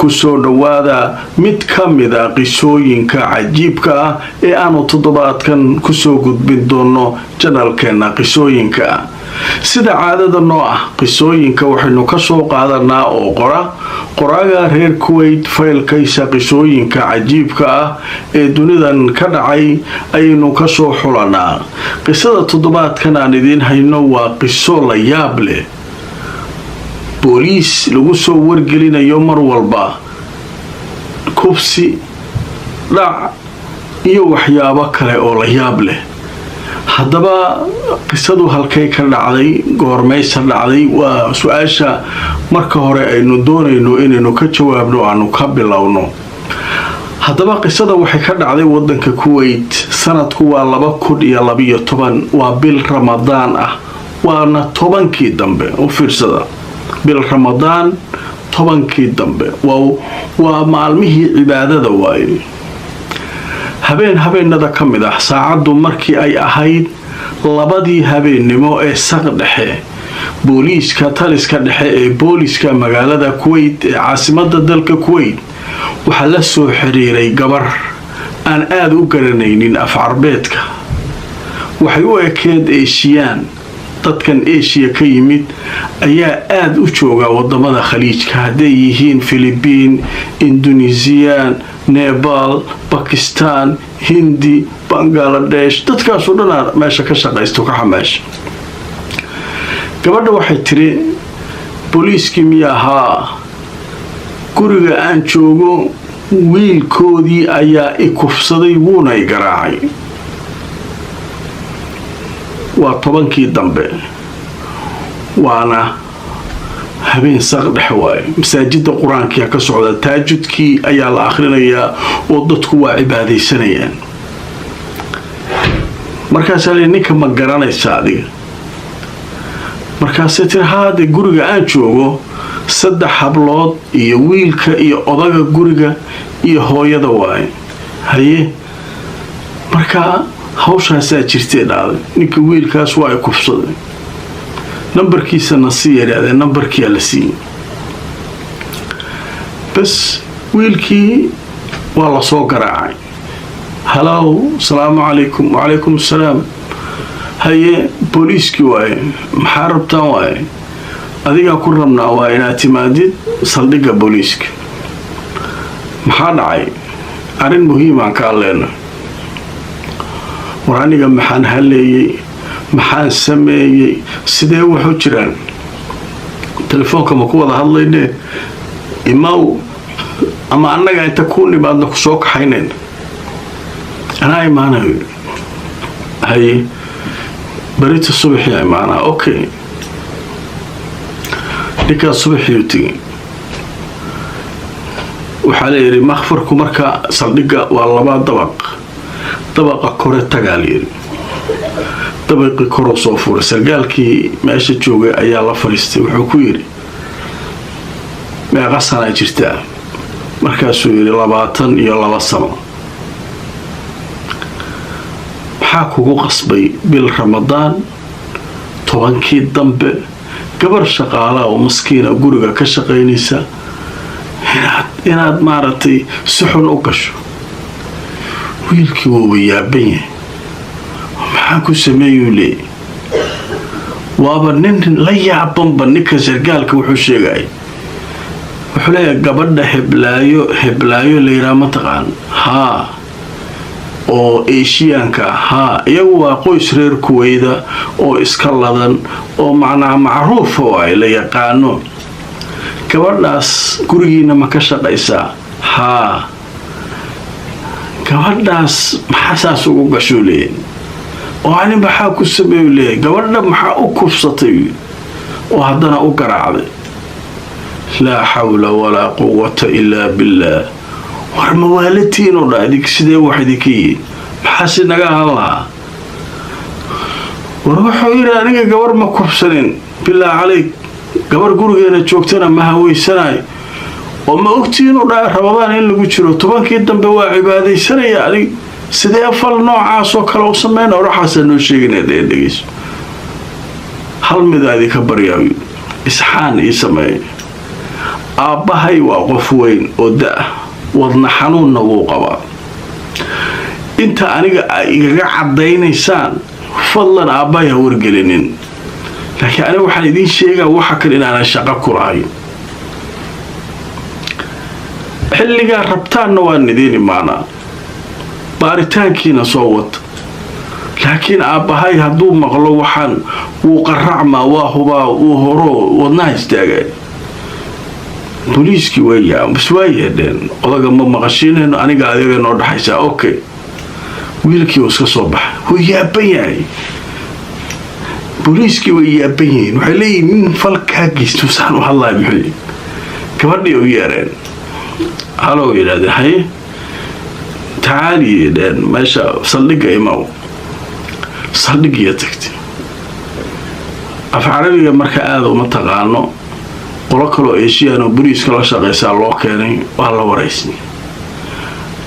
kusoo dhawaada mid ka mid ah qisooyinka cajiibka ah ee aanu toddobaadkan kusoo gudbin doono janalkeena qisooyinka. sida caadada noo ah qisooyinka waxaynu ka soo qaadanaa oo qoraaga reer Kuwait faylkaysa qisooyinka cajiibka ah ee dunidan ka dhacay ayaynu ka soo xulanaa. qisada toddobaadkan aan idiin hayno waa qiso la yaab leh. booliis lagu soo wargelinayo mar walba kufsi, dhac iyo waxyaabo kale oo la yaab leh. haddaba qisadu halkay ka dhacday, goormaysa dhacday, waa su-aasha marka hore aynu doonayno inaynu ka jawaabno aanu ka bilowno. haddaba qisada waxay ka dhacday wadanka Kuwait. sanadku waa 2012, waa bil Ramadaan ah, waana 10kii dambe. u fiirsada, bil Ramadaan 10kii dambe, waa maalmihii cibaadada waaye. habeenada ka mid ah, saacadu markii ay ahayd 2 habeennimo ee saq dhexe, booliiska taliska dhexe ee booliiska magaalada Kuwait ee caasimada dalka Kuwait waxaa la soo xiriiray gabar aan aad u garanaynin af Carbeedka. waxay u ekeed Eeshiyaan. dadkan Asia ka yimid ayaa aad u jooga wadamada khaliijka, haday yihiin Philippines, Indonesia, Nepal, Pakistan, Hindi, Bangladesh. dadkaas oo dhan meesha ka shaqaysto ka xamaasha. gabadha waxay tiri booliiskii miyaha guriga aan joogo wiilkoodii ayaa i kufsaday wuuna i garaacay. waa 10kii dambe, waana habeen saq dhexe waaye. masaajida qur-aanka ka socda, taajudkii ayaa la akhrinayaa oo dadku waa cibaadaysanayaan. markaasaa le ninka ma garanaysa adiga? markaasay tiri haade guriga aan joogo 3 hablood iyo wiilka iyo odaga guriga iyo hooyada waaye. haye markaa hawshaasaa jirtay dhacday. ninka wiilkaas waa ay kufsaday, nambarkiisana sii yaraadeen, nambarkiia la siiyey. bas wiilkii waa la soo garaacay. halow, salaamu calaykum. wacalaykum asalaam. haye booliiskii waaye, maxaa rabtaan waaye? adigaa ku rabnaa waa inaad timaadid saldhigga booliiska. maxaa dhacay? arrin muhiimaan ka hadleyna. war aniga maxaan haleeyey, maxaan sameeyey, sidee wuxuu jiraan? telefoonka ma ku wada hadlayne? imaw ama annaga inta ku nimaadna ku soo kaxaynayn? anaa imaanayo. haye barita subaxii imaanaa. okay, ninkaas subaxii u tegay. waxaa la yidhi makhfarku marka saldhigga waa 2 dabaq. dabaqa kore tagaa la yidhi. dabaqii koroo soo furay. sargaalkii meesha joogay ayaa la fadhiistay. wuxuu ku yidhi meeqa sanaa jirtaa? markaasuu yidhi 22 sano. maxaa kugu qasbay bil Ramadaan 10kii dambe gabar shaqaala oo maskiina guriga ka shaqaynaysa inaad maaragtay si xun u gasho? wiilkii wuu yaaban yahay. maxaa ku sameeyuu leeyahay? waaba nin la yaabanba. ninka sargaalka wuxuu sheegay, wuxuu leeyahay gabadha heblaayo layidhaha mataqaan? haa, oo Eeshiyaanka. haa, iyagu waa qoys reer Kuwayda oo iska ladan oo macnaha macruufa waaye, la yaqaano. gabadhaas gurigiina ma ka shaqaysaa? haa. gabadhaas maxaa saas ugu gashuu leeyahay? oo ani maxaa ku sameeyu leeyahay? gabadha maxaa u kufsatay oo haddana u garaacday? laa xawla walaa quwata ilaa billaah. war mawaalatiinoo dha adig sidee wax idinka yihiin? maxaase naga ahaan lahaa? war wuxuu yidhi aniga gabar ma kufsanin, billaah calayk. gabar gurigeena joogtana ma haweysanaay. oo ma ogtiinuu dhaa Ramadaan in lagu jiro 10kii dambe waa cibaadaysanaya. adig sidee fal noocaas oo kale u sameynaa? waxaas noo sheeginaa dhegeyso. hal mid aad ka baryaa isxaan ii sameey. aabbahay waa qof weyn oo da' wadna xanuunna wuu qabaa inta aniga ay igaga cadaynaysaan fadlan aabbahay ha wargelinin laakiin aniga waxaan idiin sheegaa waxa kale inaanan shaqo ku lahayn xilligaa rabtaanna waan idiin imaanaa baaritaankiina soo wata laakiin aabbahay hadduu maqlo waxaan wuu qaracmaa waa hubaa wuu horo wadnaha istaagay booliiskii bas waa yeedheen odaga ma maqashiinayno aniga adiga noo dhaxaysaa okay wiilkii uu iska soo baxay wuu yaaban yahay booliiskii way yaaban yihiin waxay leeyihin nin falkaa geysto saan u hadlaay muxuu gabadhii u yeereen halow yidhahdeen haye tacaali yidheen meesha saldhigga imaw saldhiggiya tagtay af carabiga marka aada uma taqaano qolo kaloo eeshiyaanoo booliiska la shaqaysaa loo keenay waa la waraysnay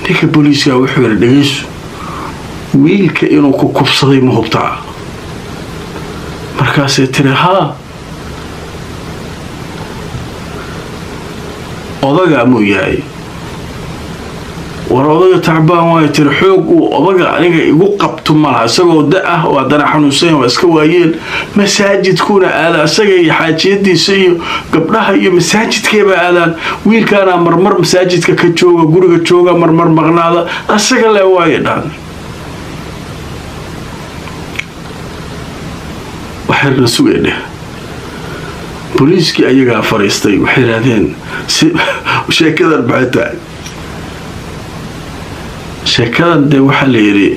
ninka booliiska wuxuu yidhi dhegayso wiilka inuu ku kufsaday ma hubtaa markaasay tiri haa odaga muu yahay war odaga tacbaan waay tiri xoog uu odaga aniga igu qabto malaha isagoo da ah oo haddana xanuunsan waa iska waayeen masaajidkuna aada isaga iyo xaajiyadiisa iyo gabdhaha iyo masaajidkeebaa aadaan wiilkaana marmar masaajidka ka jooga guriga jooga marmar maqnaada asaga le waaye dhaan waxayna sugay dheh booliiskii ayagaa fariistay waxay yidhaahdeen sheekadan maxay tahay sheekadan dee waxaa la yidhi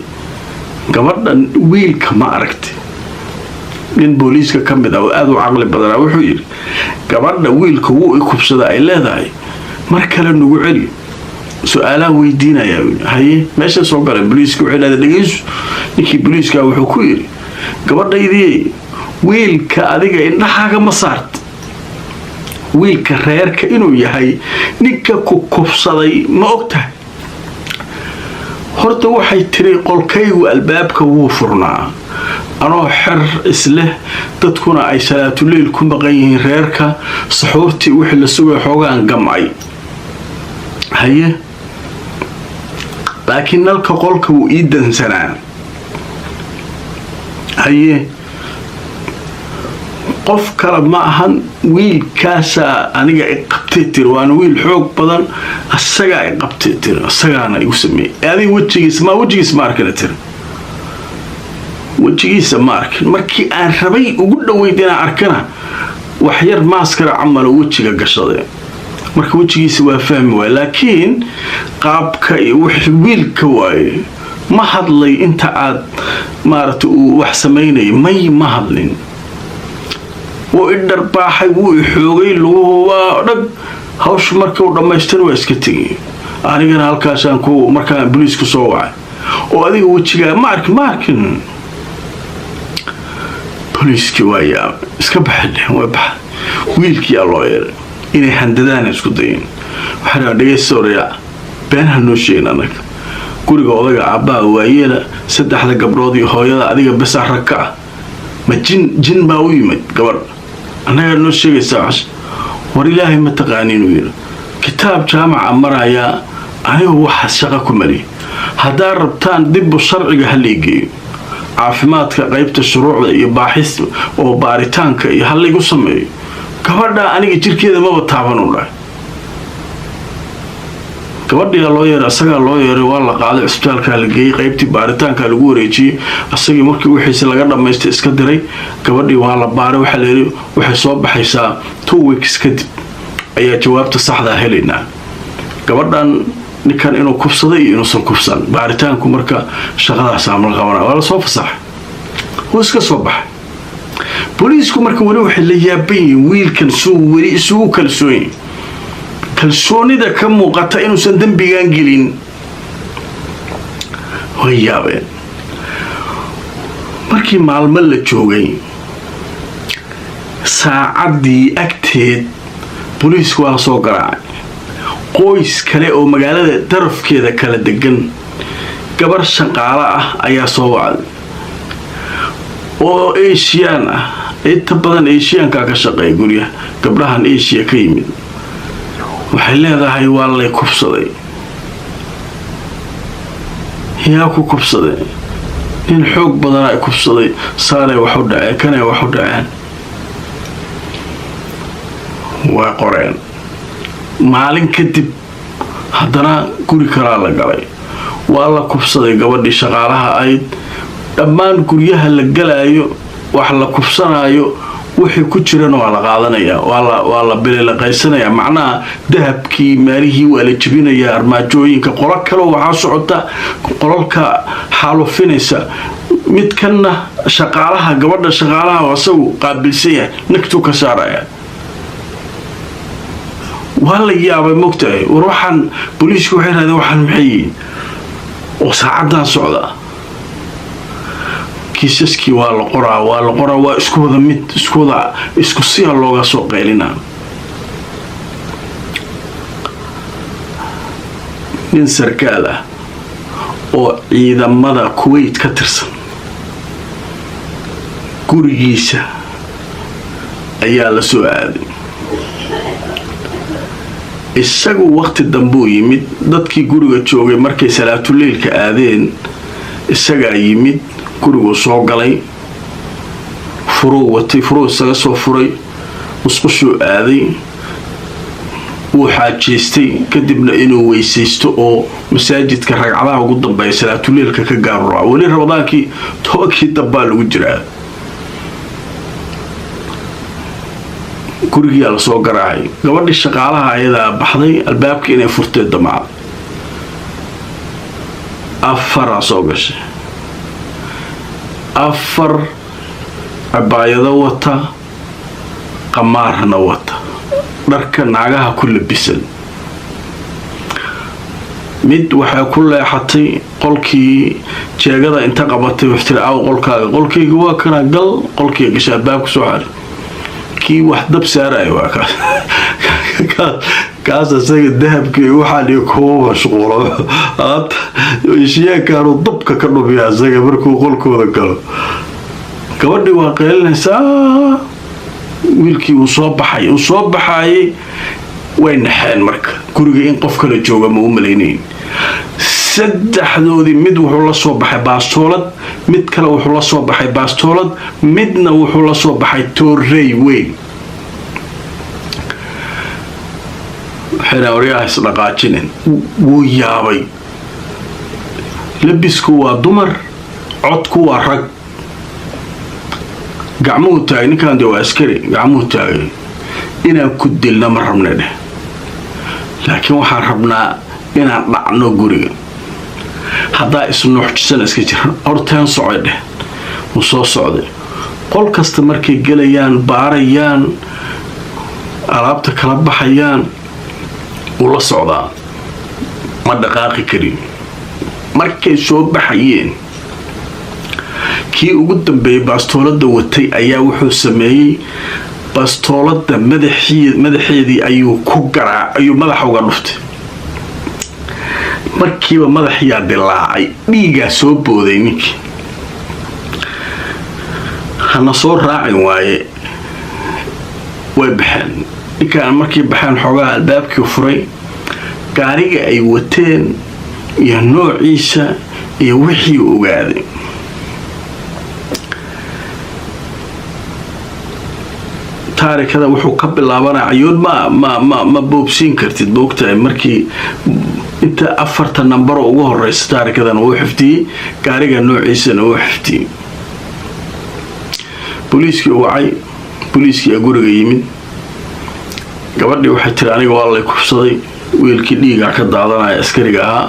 gabadhan wiilka ma aragti nin booliiska ka mid ah oo aada u caqli badanaa wuxuu yidhi gabadha wiilka wuu i kubsada ay leedahay mar kale nugu celi su-aalaha weydiinayaa haye meesha soo galeen booliiska waxay leedahay dhegayso ninkii booliiska wuxuu ku yidhi gabadhaydii wiilka adiga indhahaaga ma saart wiilka reerka inuu yahay ninka ku kubsaday ma ogtahay horta waxay tiri qolkaygu albaabka wuu furnaa anoo xer isleh dadkuna ay salaatuleyl ku maqan yihiin reerka saxuurtii wixii la sugay xoogaan gamcay haye laakiin nalka qolka wuu ii dansanaa haye qof kale ma ahan wiilkaasaa aniga i qabtay tiri waana wiil xoog badan asagaa i qabtay tiri asagaana igu sameeyey adiga wejigiisa ma arkina tiri wejigiisa ma arkin markii aan rabay ugu dhaweyd inaan arkana waxyar maaskara camalo wejiga gashade marka wejigiisa waa fahmi waay laakiin qaabka wiilka waaye ma hadlay inta aad maaragtay uu wax samaynayay ma hadlin wuu i dharbaaxay wuu i xoogay luguhu waa dhag hawshu marka uu dhammaystir waa iska tegay anigana halkaasaan markaan booliisku soo wacay oo adiga wejigaa ma arkin booliiskii waa yaabay iska baxadheen waa baxay wiilkiyaa loo yeeray inay handadaana isku dayin waxaa dhegaystooraya beenha noo sheegin annaga guriga odaga aabbaha waayeela saddexda gabdhood iyo hooyada adiga besa rag ka ah ma jin baa u yimid gabadh annagaa noo sheegaysaa cas war ilaahay ma taqaaniin uu yidhi kitaab jaamaca marayaa anigu waxaas shaqo ku mali haddaad rabtaan dibbu sharciga ha laygeeyo caafimaadka qaybta shuruucda iyo baaxis oo baaritaanka iyo ha laygu sameeyo gabadhaa aniga jirkeeda maba taaban u dhahay gabadhiyaa loo yeeray asagaa loo yeeray waa la qaaday cisbitaalkaa la geeyey qaybtii baaritaankaa lagu wareejiyey asagii markii wixiisi laga dhammaystay iska diray gabadhii waa la baaray waxaa layidhi waxay soo baxaysaa 2 weeks kadib ayaa jawaabta saxdaa helaynaa gabadhan ninkan inuu kufsaday iyo inuusan kufsan baaritaanku marka shaqadaasaa la qabanaa waa la soo fasaxay wuu iska soo baxay booliisku marka weli waxay la yaaban yihiin wiilkan weli isugu kalsoon kalsoonida ka muuqata inuusan dembigaan gelin way yaabeen markii maalmo la joogay saacaddii agteed booliisku waa soo garaacay qoys kale oo magaalada darafkeeda kala degan gabar shaqaale ah ayaa soo wacday oo eeshiyaan ah inta badan eeshiyaankaa ka shaqeeya guryaha gabdhahan eeshiya ka yimid waxay leedahay waa lay kubsaday. yaa ku kubsaday? nin xoog badan ay kubsaday. saanay wax u dhaceen, kanay wax u dhaceen. waa qoreen. maalin kadib haddana guri kalaa la galay. waa la kubsaday gabadhii shaqaalaha ayd. dhammaan guryaha la galaayo wax la kubsanaayo wixii ku jirana waa la qaadanayaa, waa la bililaqaysanayaa. macnaha dahabkii maalihii waa la jebinayaa. armaajooyinka qolo kale waxaa socota qolalka xaalufinaysa. midkanna shaqaalaha, gabadha shaqaalaha asagu qaabilsan yahay, nagtuu ka saaraya. waa la yaabay mogtahay. war waxaan booliisku waxay raadeen waxaan maxay yihiin oo saacadan socda. kiisaskii waa la qoraa waa isku wada mid, isku siya looga soo qaylinaa. nin sarkaal ah oo ciidamada Kuwait ka tirsan gurigiisa ayaa la soo aaday. isagu waqti dambe yimid. dadkii guriga joogay markay salaatuleylka aadeen isagaa yimid. gurigu soo galay, furuu watay, furuu isaga soo furay, musqushuu aaday, wuu xaajeystay. kadibna inuu weysaysto oo masaajidka ragcadaha ugu dambeeya salaatuleylka ka gaarura. weli ramadaankii 10kii dambaa lagu jiraa. gurigiyaa lasoo garaacay. gabadhii shaqaalaha ayadaa baxday. albaabkii inay furtee damacad. 4 soo gashay. 4 cabaayado wata, qamaarna wata, dharka naagaha ku labisan. mid waxay ku leexatay qolkii jeegada inta qabatay waxtiri aw qolkaaga. qolkayga waa kana gal. qolkii gashay albaabka soo xaray. kii wax dab saaraya waa kaas asaga dahabkii waxaa dhiga kuwa mashquulo. ishiyaankaanu dabka ka dhubiya asaga markuu qolkooda galo. gabadhii waa qaylinaysaa. wiilkii uu soo baxayay way naxeen. marka guriga in qof kala jooga ma u malaynayn. saddexdoodii mid wuxuu la soo baxay baastoolad, mid kale wuxuu la soo baxay baastoolad, midna wuxuu la soo baxay toorey weyn. waxayna waryaha isdhaqaajinin. wuu yaabay. labisku waa dumar, codku waa rag. gacmuhu taagay. ninkan dee waa askari. gacmuhu taagay. inaan ku dilna ma rabna dheh, laakiin waxaan rabnaa inaan dhacno guriga. haddaa isnuuxjisana iska jira. horteen socay dheh. wuu soo socday. qol kasta markay gelayaan, baarayaan, alaabta kala baxayaan, wuu la socdaa. ma dhaqaaqi karin. markay soo baxayeen, kii ugu dambeeyay baastoolada watay ayaa wuxuu sameeyey bastoolada madaxeedii ayuu ku garaac, ayuu madaxa uga dhuftay. markiiba madaxiyaa dilaacay. dhiigaa soo booday. ninkii hana soo raacin waaye. way baxeen. ninkaan markii baxeen xoogaha albaabkii furay. gaariga ay wateen iyo noociisa iyo wixii uu ogaaday. taarikada wuxuu ka bilaabanaa cayood ma boobsiin kartid. moogtahay markii inta 4 nambaro ugu horeysa taarikadan uu xiftiyey. gaariga noociisana uu xiftiyey. booliiskii wacay. booliiskii guriga yimid. gabadhii waxay tiri aniga waa lay kubsaday. wiilkii dhiigaa ka daadanaya askariga ahaa.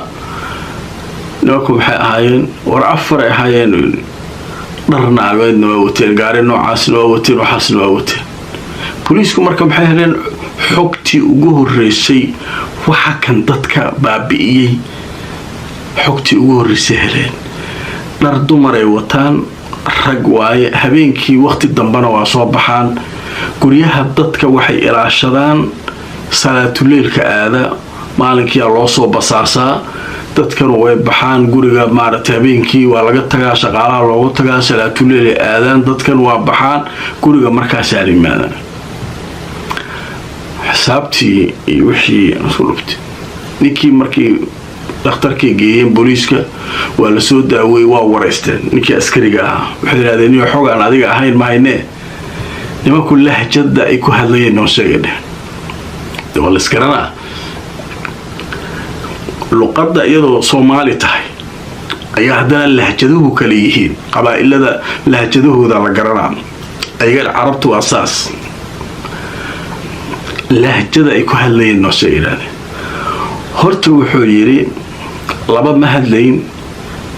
nimanku maxay ahaayeen? war 4 ay ahaayeen. dhar naageedna waa wateen, gaari noocaasna waa wateen, waxaasna waa wateen. booliisku marka maxay heleen xogtii ugu horeysay waxa kan dadka baabi'iyey. xogtii ugu horeysay heleen. dhar dumar ay wataan, rag waaye. habeenkii waqti dambana waa soo baxaan. guryaha dadka waxay ilaashadaan. salaatuleylka aada. maalinkiia loo soo basaasaa. dadkanu way baxaan. guriga maaragtay habeenkii waa laga tagaa. shaqaalaha loogu tagaa. salaatuleylay aadaan. dadkan waa baxaan. guriga markaasaa yimaadaan. xisaabtii iyo wixii soo lubtay ninkii markii dhakhtarkii geeyeen booliiska waa la soo daaway waa wareysteen ninkii askariga ah waxay yiraahdeen inuu xogaan adiga ahayn ma hayne nimanku lahjada ay ku hadlayeen noo sheegay wala iskarana luqadda iyadoo Soomaali tahay ayaa hadana lahjaduhu kala yihiin qabaa'ilada lahjadahooda la garanaa ayaga carabtu asaas lahjada ay ku hadlayeen noo sheegay horta wuxuu yiri laba ma hadlayn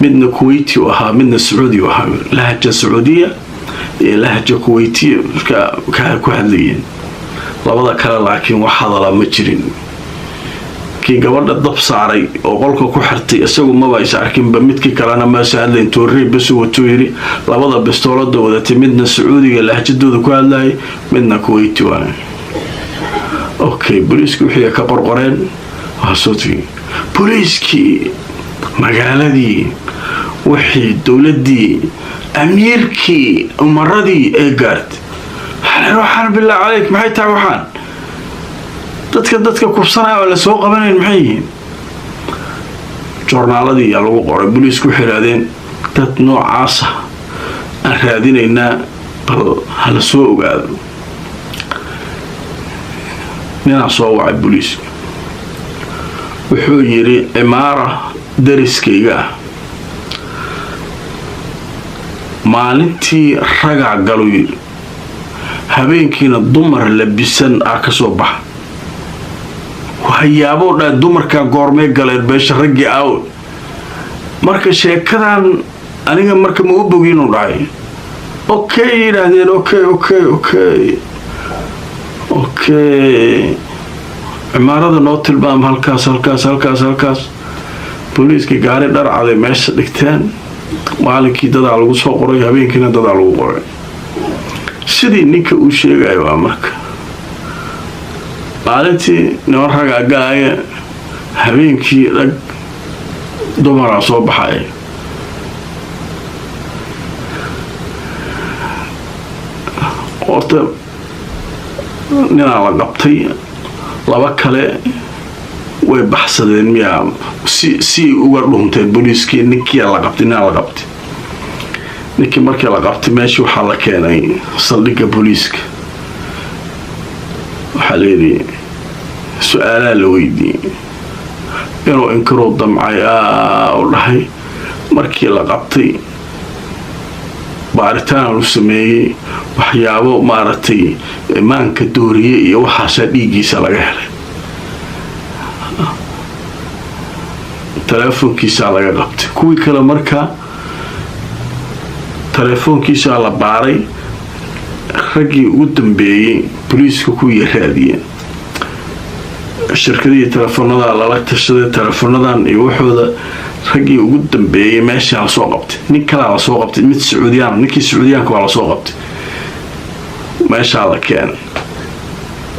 midna Kuwaiti ahaa midna Saudi ahaa lahja Saudiya iyo lahja Kuwaiti ka ku hadlayeen labada kala laakiin wax hadala ma jirin kii gabadha dab saaray oo qolka ku xirtay isagu ma is arkin ba midkii kalena ma saadleen toorey bas uu yiri labada bistoolada wadatay midna Saudiga lahjadooda ku hadlay midna Kuwaiti waa okay booliisku wixii ka qorqoreen waasootii booliiskii magaaladii wixii dawladii amiirkii umaradii ee gaartay waxaan bilaa عليك maxay tahay waxaan dadka kubsanaa oo la soo qabanayn maxay yihiin joornaaladii yaa lagu qoray booliisku xiraadeen dad noocaas aan raadinaynaa bal hal soo ogaado nina soo wacay booliiska wuxuu yiri imaara dariskayga maalintii raga galay habeenkiina dumar labisan ka soo bax waxyaabo dha dumarka goormee galeen beesha ragii aaw marka sheekadan aniga marka ma u bogin u dhacay okay yiraahdeen okay imaarada noo tilmaam halkaas booliiska gaari dhar caday meesha dhigteen maalinkii dad lagu soo qoray habeenkiina dad lagu qoray sidii ninka uu sheegay waa marka maalintii noo raga galaya habeenkii rag dumar soo baxay qorta nina la qabtay laba kale way baxsadeen miyaa si uga dhunteen booliiskii ninkii la qabtay ninkii markii la qabtay meeshii waxa la keenay saldhigga booliiska waxa la yiri su'aalaha la weydiiyay inuu inkiro damcay oo dhahay markii la qabtay baaritaan lu sameeyay waxyaabo maartay imaanka dooriye iyo waxa dhiigiisa laga helay telefoonkiisa laga qabtay kuwii kale marka telefoonkiisa la baaray ragii ugu dambeeyay booliisku ku yiraadiyeen shirkadii telefoonada la tashaday telefoonadan iyo waxooda ragii ugu dambeeyay meesha la soo qabtay nin kale la soo qabtay mid Sacuudiyaan ninkii Sacuudiyaanka waa la soo qabtay meesha la keenay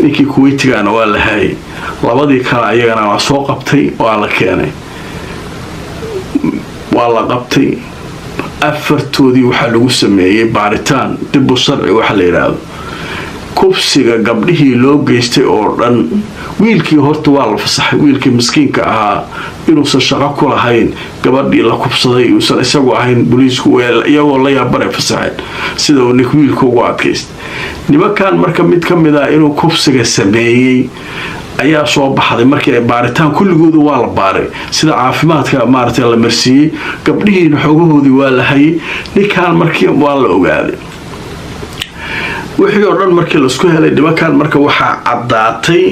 ninkii Kuwaitigaana waa la hayay labadii kale ayagana la soo qabtay waa la keenay waa la qabtay afartoodii waxa lagu sameeyay baaritaan dib u sharci waxa la yiraahdo kubsiga gabdhihii loo geystay oo dhan wiilkii horta waa la fasaxay wiilkii miskiinka ahaa inuu shaqo ku lahayn gabadhii la kubsaday uu san isagu ahayn booliisku iyagoo la yaabay fasaxay sida uu nin wiilku ugu adkaystay nimankan marka mid kamid ah inuu kubsiga sameeyay ayaa soo baxday markii ay baaritaan kulligoodu waa la baaray sida caafimaadka maartay la marsiiyay gabdhihiina xogahoodii waa la hayay ninkan markii waa la ogaaday wixii oo dhan markii la isku helay nimankan marka waxa cadaatay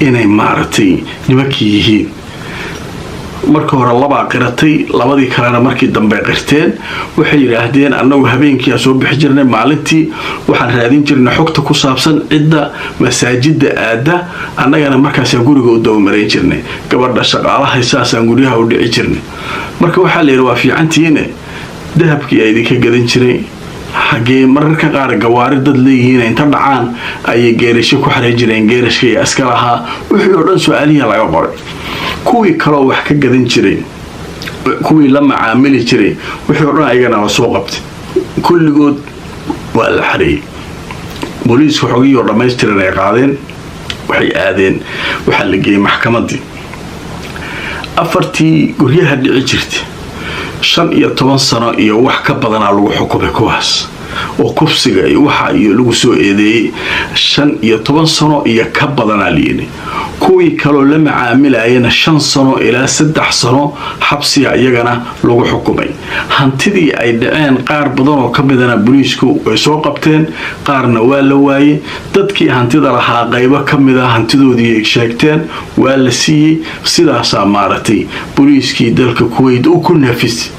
inay maartay nimankii yihiin marka hore laba qiratay labadii kalena markii dambe qirteen waxay yiraahdeen anagu habeenkii soo bixi jirnay maalintii waxaan raadin jirnay xogta ku saabsan cidda masaajida aada annagana markaas guriga u dawmareyn jirnay gabadha shaqaalaha saasaan guriyaha u dhici jirnay marka waxa la yiraahdaa fiicantiina dahabkii ay idinka gadan jiray xagee mararka qaar gawaari dad leeyihiin inta dhacaan ay geerasho ku xareen jireen geerashka iyo askaraha wixii oo dhan su'aaliya laga qoray kuwii kale wax ka gadan jiray kuwii la macaamili jiray wixii oo dhan ayagana la soo qabtay kulligood waa la xareeyay booliisku xogiyo dhameystiran ay qaadeen waxay aadeen waxaa la geeyey maxkamadii afartii guryaha dhici jirtay 15 sano iyo wax ka badanaa lagu xukumay kuwaas oo kufsiga iyo waxa iyo lagu soo eedeeyay 15 sano iyo ka badanaa liini kuwii kaloo la macaamilayna 5 sano ilaa 3 sano xabsiga iyagana lagu xukumay hantidii ay dhaceen qaar badan oo kamidana booliisku way soo qabteen qaarna waa la waayay dadkii hantida lahaa qaybo kamid ah hantidoodii ay sheegteen waa la siiyay sidaas maaratay booliiskii dalka Kuwait uu ku nafis